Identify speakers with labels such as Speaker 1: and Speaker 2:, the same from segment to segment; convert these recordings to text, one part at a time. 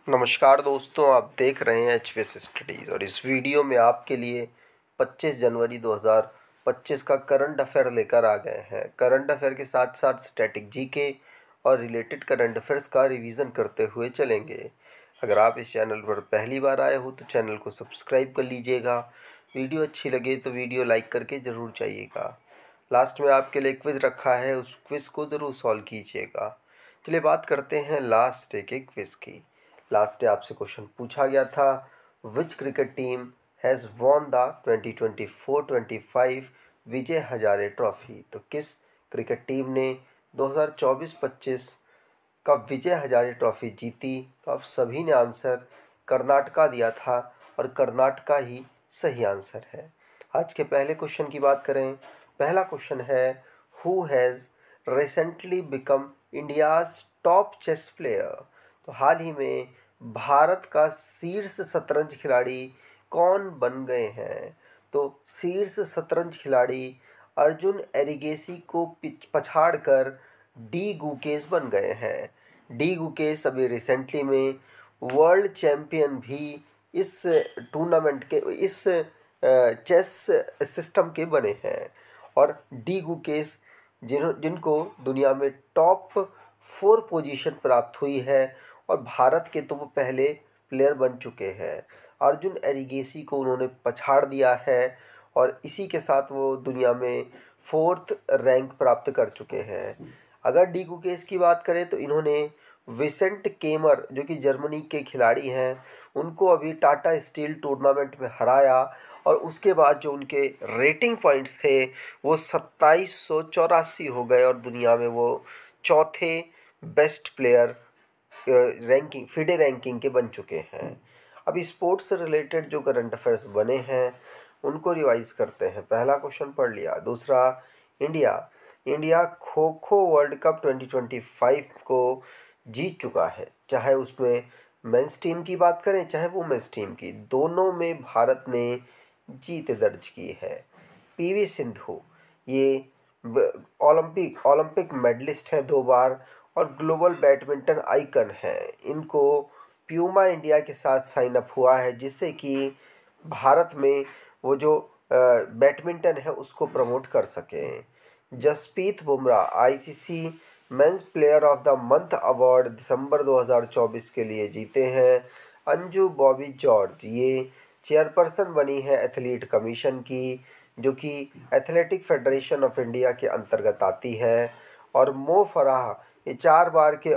Speaker 1: नमस्कार दोस्तों, आप देख रहे हैं एचवीएस स्टडीज़ और इस वीडियो में आपके लिए 25 जनवरी 2025 का करंट अफेयर लेकर आ गए हैं। करंट अफेयर के साथ साथ स्टैटिक जीके और रिलेटेड करंट अफेयर्स का रिवीजन करते हुए चलेंगे। अगर आप इस चैनल पर पहली बार आए हो तो चैनल को सब्सक्राइब कर लीजिएगा। वीडियो अच्छी लगे तो वीडियो लाइक करके ज़रूर जाइएगा। लास्ट में आपके लिए क्विज़ रखा है, उस क्विज़ को ज़रूर सॉल्व कीजिएगा। चलिए बात करते हैं लास्ट डे के क्विज़ की। लास्ट डे आपसे क्वेश्चन पूछा गया था, which cricket team has won the 2024-25 Vijay Hazare trophy. तो किस क्रिकेट टीम ने 2024-25 का विजय हजारे ट्रॉफी जीती। तो आप सभी ने आंसर कर्नाटका दिया था और कर्नाटका ही सही आंसर है। आज के पहले क्वेश्चन की बात करें। पहला क्वेश्चन है, who has recently become India's top chess player. तो हाल ही में भारत का शीर्ष शतरंज खिलाड़ी कौन बन गए हैं। तो शीर्ष शतरंज खिलाड़ी अर्जुन एरिगेसी को पछाड़ कर डी गुकेश बन गए हैं। डी गुकेश अभी रिसेंटली में वर्ल्ड चैम्पियन भी इस टूर्नामेंट के इस चेस सिस्टम के बने हैं। और डी गुकेश जिनको दुनिया में टॉप 4 पोजीशन प्राप्त हुई है और भारत के तो वो पहले प्लेयर बन चुके हैं। अर्जुन एरिगेसी को उन्होंने पछाड़ दिया है और इसी के साथ वो दुनिया में 4th रैंक प्राप्त कर चुके हैं। अगर डी गुकेश की बात करें तो इन्होंने विसेंट केमर जो कि जर्मनी के खिलाड़ी हैं उनको अभी टाटा स्टील टूर्नामेंट में हराया और उसके बाद जो उनके रेटिंग पॉइंट्स थे वो 2784 हो गए और दुनिया में वो चौथे best player ranking FIDE ranking के बन चुके हैं। अभी स्पोर्ट्स से रिलेटेड जो करंट अफेयर्स बने हैं उनको रिवाइज करते हैं। पहला क्वेश्चन पढ़ लिया। दूसरा, India kho kho world cup 2025 को जीत चुका है। चाहे उसमें मेंस टीम की बात करें चाहे वुमेन्स टीम की, दोनों में भारत ने जीत दर्ज की है। पीवी सिंधु ये ओलंपिक मेडलिस्ट हैं 2 बार और ग्लोबल बैडमिंटन आइकन है। इनको प्यूमा इंडिया के साथ साइन अप हुआ है जिससे कि भारत में वो जो बैडमिंटन है उसको प्रमोट कर सकें। Jasprit Bumrah ICC men's player of the month award December 2024 के लिए जीते हैं। अंजू बॉबी जॉर्ज ये चेयरपर्सन बनी है एथलीट कमीशन की जो कि एथलेटिक फेडरेशन ऑफ इंडिया के अंतर्गत आती है। और मो फराह ये 4 बार के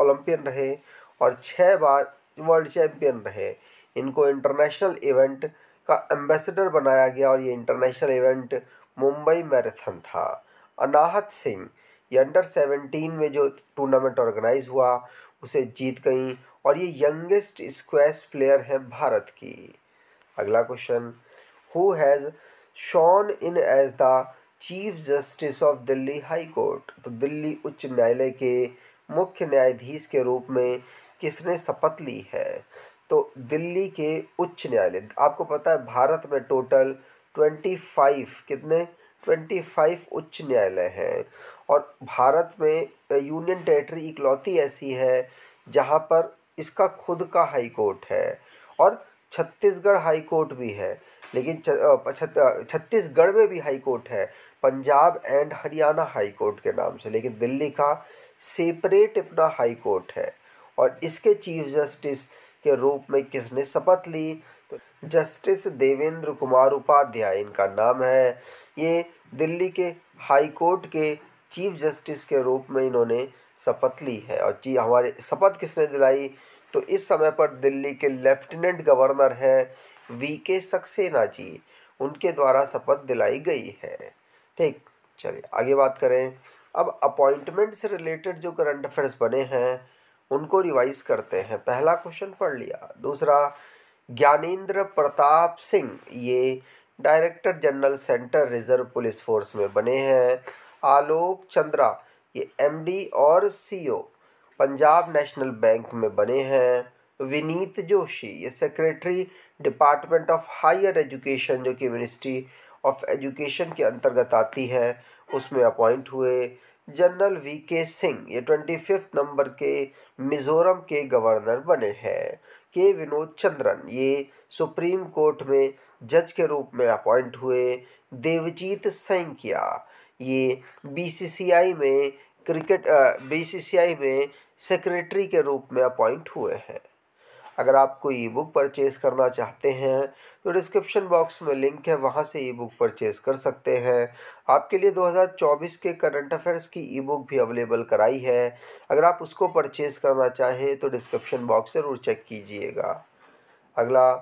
Speaker 1: ओलंपियन रहे और 6 बार वर्ल्ड चैम्पियन रहे। इनको इंटरनेशनल इवेंट का एम्बेसडर बनाया गया और ये इंटरनेशनल इवेंट मुंबई मैराथन था। अनाहत सिंह ये अंडर-17 में जो टूर्नामेंट ऑर्गेनाइज हुआ उसे जीत गई और ये यंगेस्ट स्क्वैश प्लेयर है भारत की। अगला question, who has sworn in as the chief justice of Delhi high court. तो दिल्ली उच्च न्यायालय के मुख्य न्यायाधीश के रूप में किसने शपथ ली है। तो दिल्ली के उच्च न्यायालय, आपको पता है भारत में टोटल 25 उच्च न्यायालय हैं और भारत में यूनियन टेरिटरी इकलौती ऐसी है जहां पर इसका खुद का हाई कोर्ट है। और छत्तीसगढ़ हाई कोर्ट भी है, लेकिन छत्तीसगढ़ में भी हाई कोर्ट है Punjab and Haryana high court के नाम से, लेकिन दिल्ली का सेपरेट अपना हाई कोर्ट है। और इसके चीफ जस्टिस के रूप में किसने शपथ ली। तो जस्टिस देवेंद्र कुमार उपाध्याय इनका नाम है। ये दिल्ली के हाई कोर्ट के चीफ जस्टिस के रूप में इन्होंने शपथ ली है। और हमारे शपथ किसने दिलाई, तो इस समय पर दिल्ली के लेफ्टिनेंट गवर्नर हैं वीके सक्सेना जी, उनके द्वारा शपथ दिलाई गई है। ठीक, चलिए आगे बात करें। अब अपॉइंटमेंट से रिलेटेड जो करंट अफेयर्स बने हैं उनको रिवाइज करते हैं। पहला क्वेश्चन पढ़ लिया। दूसरा, ज्ञानेंद्र प्रताप सिंह ये director general central reserve police force में बने हैं। आलोक चंद्रा ये एमडी और सीईओ पंजाब नेशनल बैंक में बने हैं। विनीत जोशी ये secretary department of higher education जो कि मिनिस्ट्री ऑफ एजुकेशन के अंतर्गत आती है उसमें अपॉइंट हुए। जनरल वीके सिंह ये 25 नंबर के मिजोरम के गवर्नर बने हैं। के विनोद चंद्रन ये सुप्रीम कोर्ट में जज के रूप में अपॉइंट हुए। देवजीत सैंकिया ये बीसीसीआई में सेक्रेटरी के रूप में अपॉइंट हुए हैं। अगर आप कोई ई बुक परचेज करना चाहते हैं तो डिस्क्रिप्शन बॉक्स में लिंक है, वहां से ई बुक परचेज कर सकते हैं। आपके लिए 2024 के करंट अफेयर्स की ई बुक भी अवेलेबल कराई है। अगर आप उसको परचेज करना चाहें तो डिस्क्रिप्शन बॉक्स ज़रूर चेक कीजिएगा। अगला,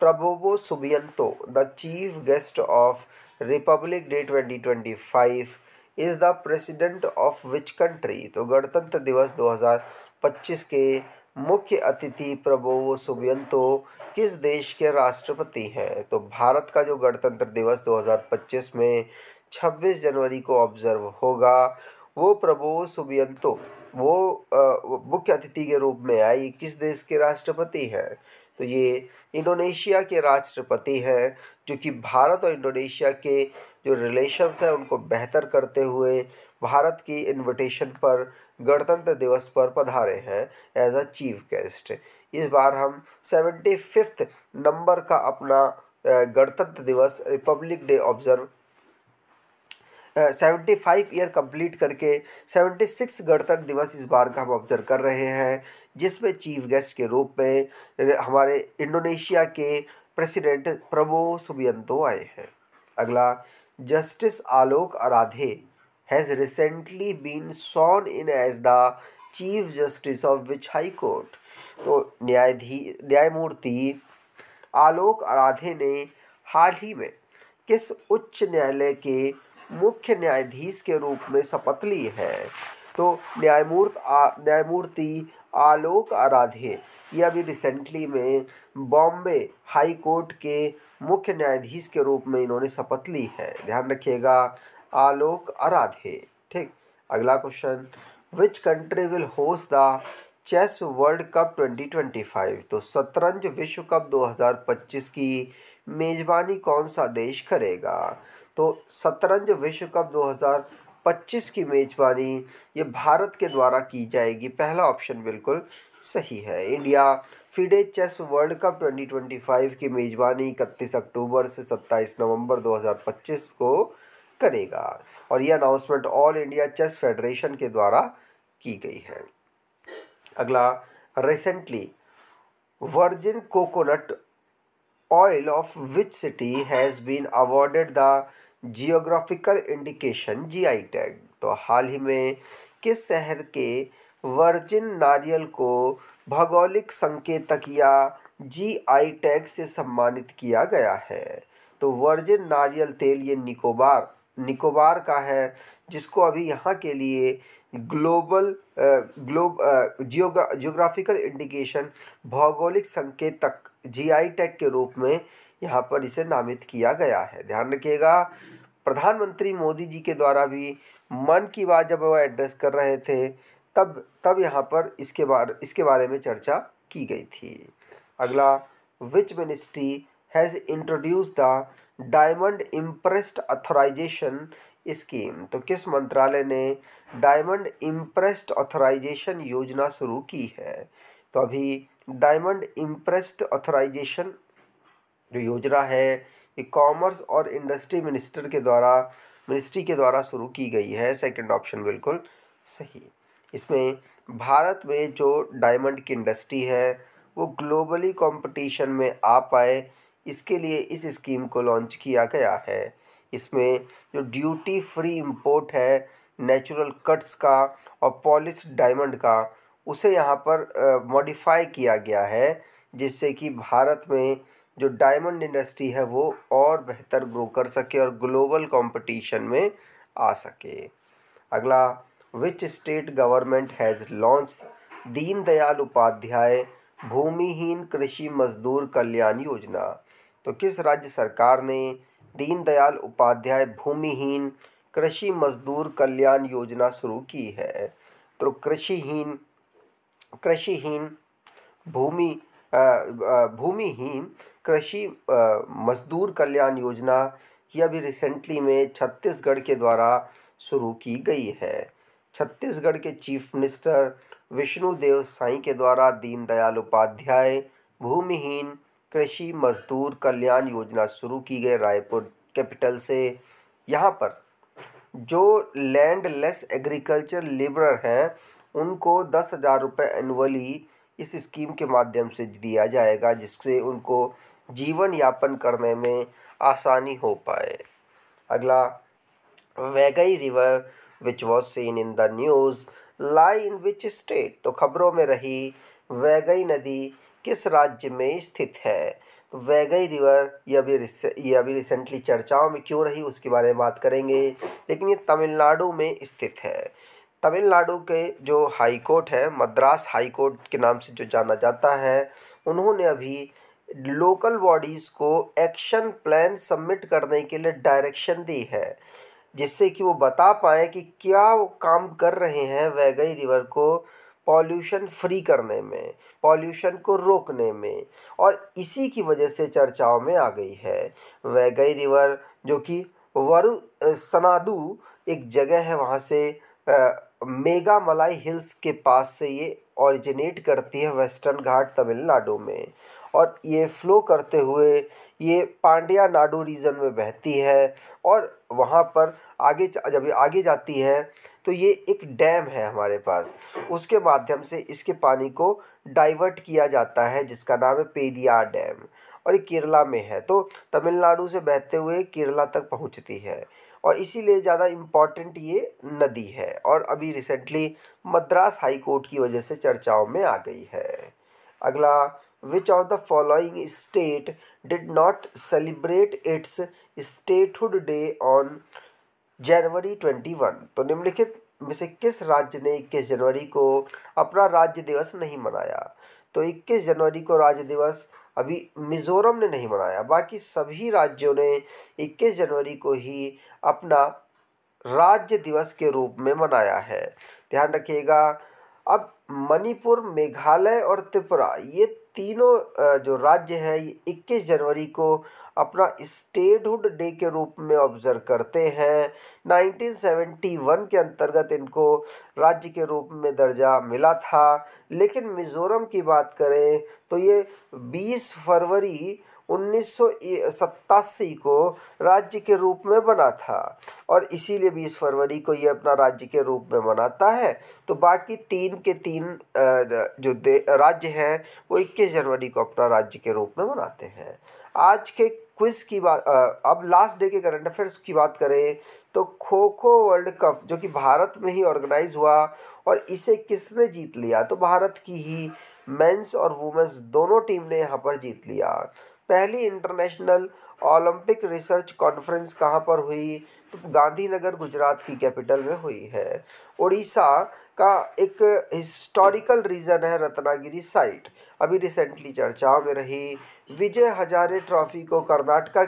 Speaker 1: Prabowo Subianto the chief guest of Republic Day 2025 is the president of which country. तो गणतंत्र दिवस 2025 के मुख्य अतिथि प्रबोवो सुबियंतो किस देश के राष्ट्रपति हैं। तो भारत का जो गणतंत्र दिवस 2025 में 26 जनवरी को ऑब्जर्व होगा, वो प्रबोवो सुबियंतो वो मुख्य अतिथि के रूप में आई किस देश के राष्ट्रपति हैं। तो ये इंडोनेशिया के राष्ट्रपति हैं, जो कि भारत और इंडोनेशिया के जो रिलेशंस हैं उनको बेहतर करते हुए भारत की इनविटेशन पर गणतंत्र दिवस पर पधारे हैं एज अ चीफ गेस्ट। इस बार हम 75th नंबर का अपना गणतंत्र दिवस Republic day observe 75 year complete करके 76 गणतंत्र दिवस इस बार का हम ऑब्जर्व कर रहे हैं, जिसमें चीफ गेस्ट के रूप में हमारे इंडोनेशिया के प्रेसिडेंट प्रबोवो सुबियंतो आए हैं। अगला, justice Alok Aradhe has recently been sworn in as the chief justice of which high court. तो न्यायमूर्ति आलोक आराधे ने हाल ही में किस उच्च न्यायालय के मुख्य न्यायाधीश के रूप में शपथ ली है। तो न्यायमूर्ति आलोक आराधे ये अभी रिसेंटली में बॉम्बे हाई कोर्ट के मुख्य न्यायाधीश के रूप में इन्होंने शपथ ली है। ध्यान रखिएगा, आलोक आराधे। ठीक। अगला question, which country will host the chess world cup 2025। तो शतरंज विश्व कप 2025 की मेज़बानी कौन सा देश करेगा। तो शतरंज विश्व कप 2025 की मेज़बानी ये भारत के द्वारा की जाएगी। पहला ऑप्शन बिल्कुल सही है। India FIDE chess world cup 2025 की मेज़बानी 31 अक्टूबर से 27 नवंबर 2025 को करेगा, और यह announcement all India chess federation के द्वारा की गई है। अगला, recently virgin coconut oil of which city has been awarded the geographical indication GI tag. तो हाल ही में किस शहर के वर्जिन नारियल को भौगोलिक संकेतक या जीआई टैग से सम्मानित किया गया है। तो वर्जिन नारियल तेल ये निकोबार का है, जिसको अभी यहाँ के लिए जियोग्राफिकल इंडिकेशन भौगोलिक संकेतक जीआई टैग के रूप में यहाँ पर इसे नामित किया गया है। ध्यान रखिएगा, प्रधानमंत्री मोदी जी के द्वारा भी मन की बात जब वह एड्रेस कर रहे थे तब यहाँ पर इसके बारे में चर्चा की गई थी। अगला, which ministry has introduce the diamond imprest authorisation scheme. तो किस मंत्रालय ने डायमंड इम्प्रेस्ड ऑथराइजेशन योजना शुरू की है। तो अभी डायमंड इम्प्रेस्ड ऑथराइजेशन जो योजना है ये कॉमर्स और इंडस्ट्री मिनिस्ट्री के द्वारा शुरू की गई है। सेकंड ऑप्शन बिल्कुल सही। इसमें भारत में जो डायमंड की इंडस्ट्री है वो ग्लोबली कंपटीशन में आ पाए, इसके लिए इस स्कीम को लॉन्च किया गया है। इसमें जो ड्यूटी फ्री इंपोर्ट है नेचुरल कट्स का और पॉलिश्ड डायमंड का, उसे यहाँ पर मॉडिफाई किया गया है, जिससे कि भारत में जो डायमंड इंडस्ट्री है वो और बेहतर ग्रो कर सके और ग्लोबल कंपटीशन में आ सके। अगला, which state government has launch Deendayal Upadhyay Bhoomihin Krishi मजदूर कल्याण योजना। तो किस राज्य सरकार ने दीनदयाल उपाध्याय भूमिहीन कृषि मजदूर कल्याण योजना शुरू की है। तो भूमिहीन कृषि मजदूर कल्याण योजना ये अभी रिसेंटली में छत्तीसगढ़ के द्वारा शुरू की गई है। छत्तीसगढ़ के चीफ मिनिस्टर विष्णुदेव साई के द्वारा दीनदयाल उपाध्याय भूमिहीन कृषि मजदूर कल्याण योजना शुरू की गई रायपुर कैपिटल से। यहाँ पर जो लैंडलेस एग्रीकल्चर लेबरर हैं उनको 10,000 रुपये एनुअली इस स्कीम के माध्यम से दिया जाएगा, जिससे उनको जीवन यापन करने में आसानी हो पाए। अगला, Vaigai river which was seen in the news lie in which state. तो खबरों में रही वैगई नदी किस राज्य में स्थित है। तो वैगई रिवर ये अभी रिसेंटली चर्चाओं में क्यों रही उसके बारे में बात करेंगे, लेकिन ये तमिलनाडु में स्थित है। तमिलनाडु के जो हाई कोर्ट है, मद्रास हाई कोर्ट के नाम से जो जाना जाता है, उन्होंने अभी लोकल बॉडीज़ को एक्शन प्लान सबमिट करने के लिए डायरेक्शन दी है, जिससे कि वो बता पाएँ कि क्या वो काम कर रहे हैं वैगई रिवर को पॉल्यूशन फ्री करने में, पॉल्यूशन को रोकने में, और इसी की वजह से चर्चाओं में आ गई है। वैगई रिवर जो कि सनाडु एक जगह है, वहाँ से मेघामलाई हिल्स के पास से ये ओरिजिनेट करती है वेस्टर्न घाट तमिलनाडु में, और ये फ्लो करते हुए ये पांड्या नाडु रीजन में बहती है, और वहाँ पर जब आगे जाती है तो ये एक डैम है हमारे पास, उसके माध्यम से इसके पानी को डाइवर्ट किया जाता है, जिसका नाम है पेरियार डैम, और ये केरला में है। तो तमिलनाडु से बहते हुए केरला तक पहुँचती है, और इसीलिए ज़्यादा इम्पॉर्टेंट ये नदी है, और अभी रिसेंटली मद्रास हाई कोर्ट की वजह से चर्चाओं में आ गई है। अगला, which of the following state did not celebrate it's statehood day on January 21। तो निम्नलिखित में से किस राज्य ने 21 जनवरी को अपना राज्य दिवस नहीं मनाया। तो 21 जनवरी को राज्य दिवस अभी मिज़ोरम ने नहीं मनाया, बाकी सभी राज्यों ने 21 जनवरी को ही अपना राज्य दिवस के रूप में मनाया है। ध्यान रखिएगा। अब मणिपुर, मेघालय और त्रिपुरा, ये तीनों जो राज्य है, ये 21 जनवरी को अपना स्टेटहुड डे के रूप में ऑब्जर्व करते हैं। 1971 के अंतर्गत इनको राज्य के रूप में दर्जा मिला था, लेकिन मिज़ोरम की बात करें तो ये 20 फरवरी 1987 को राज्य के रूप में बना था, और इसीलिए 20 फरवरी को ये अपना राज्य के रूप में मनाता है। तो बाकी तीन के तीन जो राज्य हैं वो 21 जनवरी को अपना राज्य के रूप में मनाते हैं। आज के क्विज की बात, अब लास्ट डे के करंट अफेयर्स की बात करें तो खो खो वर्ल्ड कप जो कि भारत में ही ऑर्गेनाइज हुआ, और इसे किसने जीत लिया। तो भारत की ही मेंस और वुमेन्स दोनों टीम ने यहाँ पर जीत लिया। पहली इंटरनेशनल ओलंपिक रिसर्च कॉन्फ्रेंस कहाँ पर हुई। तो गांधीनगर गुजरात की कैपिटल में हुई है। उड़ीसा का एक हिस्टोरिकल रीजन है रत्नागिरी साइट, अभी रिसेंटली चर्चाओं में रही। विजय हजारे ट्रॉफी को कर्नाटका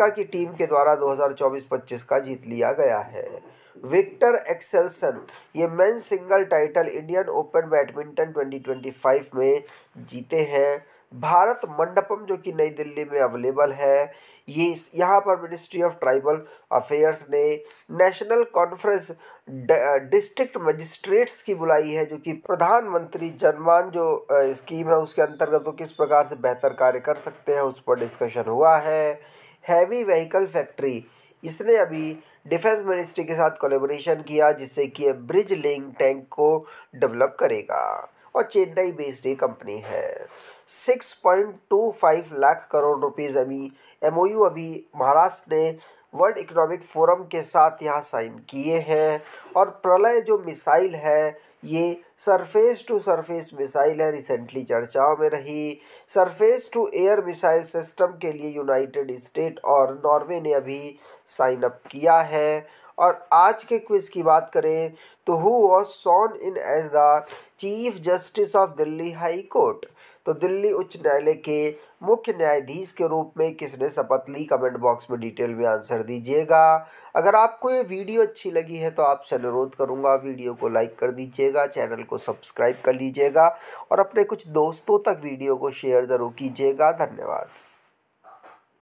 Speaker 1: की टीम के द्वारा 2024-25 का जीत लिया गया है। विक्टर एक्सेल्सन ये men's single title Indian open badminton 2025 में जीते हैं। भारत मंडपम जो कि नई दिल्ली में अवेलेबल है, ये यहाँ पर मिनिस्ट्री ऑफ ट्राइबल अफेयर्स ने नेशनल कॉन्फ्रेंस डिस्ट्रिक्ट मजिस्ट्रेट्स की बुलाई है, जो कि प्रधानमंत्री जनमान जो स्कीम है उसके अंतर्गत वो किस प्रकार से बेहतर कार्य कर सकते हैं उस पर डिस्कशन हुआ है। हैवी व्हीकल फैक्ट्री, इसने अभी डिफेंस मिनिस्ट्री के साथ कोलैबोरेशन किया, जिससे कि ये ब्रिज लिंक टैंक को डेवलप करेगा, और चेन्नई बेस्ड ये कंपनी है। 6.25 लाख करोड़ रुपीज़ अभी MOU अभी महाराष्ट्र ने वर्ल्ड इकोनॉमिक फोरम के साथ यहाँ साइन किए हैं। और प्रलय जो मिसाइल है ये सरफेस टू सरफेस मिसाइल है, रिसेंटली चर्चाओं में रही। Surface to air missile system के लिए यूनाइटेड स्टेट और नॉर्वे ने अभी साइन अप किया है। और आज के क्विज की बात करें तो who was sworn in as the chief justice of Delhi high court. तो दिल्ली उच्च न्यायालय के मुख्य न्यायाधीश के रूप में किसने शपथ ली, कमेंट बॉक्स में डिटेल में आंसर दीजिएगा। अगर आपको ये वीडियो अच्छी लगी है तो आपसे अनुरोध करूंगा वीडियो को लाइक कर दीजिएगा, चैनल को सब्सक्राइब कर लीजिएगा, और अपने कुछ दोस्तों तक वीडियो को शेयर ज़रूर कीजिएगा। धन्यवाद।